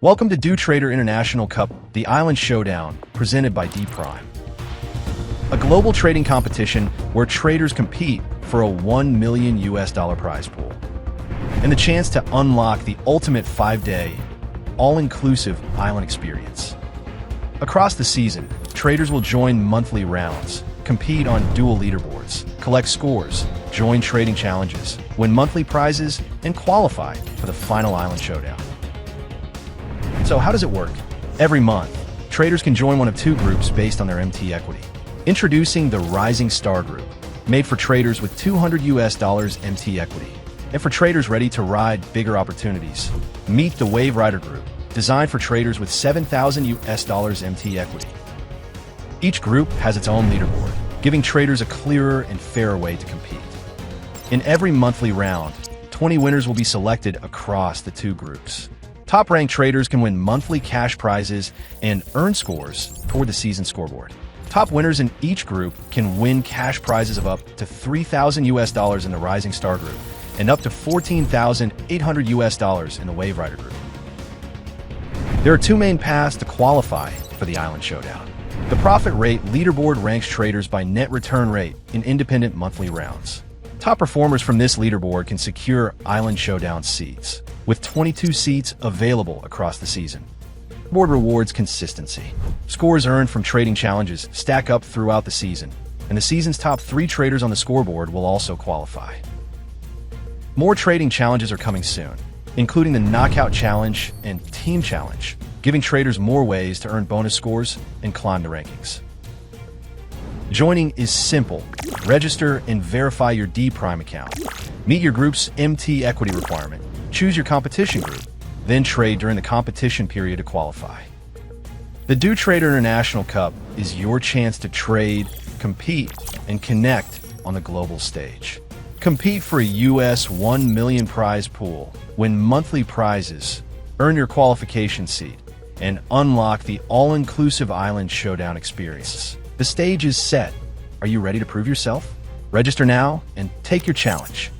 Welcome to Do Trader International Cup, the Island Showdown, presented by D Prime. A global trading competition where traders compete for a $1 million prize pool and the chance to unlock the ultimate 5-day, all-inclusive island experience. Across the season, traders will join monthly rounds, compete on dual leaderboards, collect scores, join trading challenges, win monthly prizes, and qualify for the final Island Showdown. So how does it work? Every month, traders can join one of two groups based on their MT equity. Introducing the Rising Star Group, made for traders with $200 MT equity, and for traders ready to ride bigger opportunities. Meet the Wave Rider Group, designed for traders with $7,000 MT equity. Each group has its own leaderboard, giving traders a clearer and fairer way to compete. In every monthly round, 20 winners will be selected across the two groups. Top-ranked traders can win monthly cash prizes and earn scores toward the season scoreboard. Top winners in each group can win cash prizes of up to $3,000 in the Rising Star Group and up to $14,800 in the Wave Rider Group. There are two main paths to qualify for the Island Showdown. The Profit Rate leaderboard ranks traders by net return rate in independent monthly rounds. Top performers from this leaderboard can secure Island Showdown seats, with 22 seats available across the season. Board rewards consistency. Scores earned from trading challenges stack up throughout the season, and the season's top 3 traders on the scoreboard will also qualify. More trading challenges are coming soon, including the Knockout Challenge and Team Challenge, giving traders more ways to earn bonus scores and climb the rankings. Joining is simple. Register and verify your D Prime account. Meet your group's MT equity requirement. Choose your competition group, then trade during the competition period to qualify. The Do Trader International Cup is your chance to trade, compete, and connect on the global stage. Compete for a US $1 million prize pool, win monthly prizes, earn your qualification seat, and unlock the all-inclusive Island Showdown experience. The stage is set. Are you ready to prove yourself? Register now and take your challenge.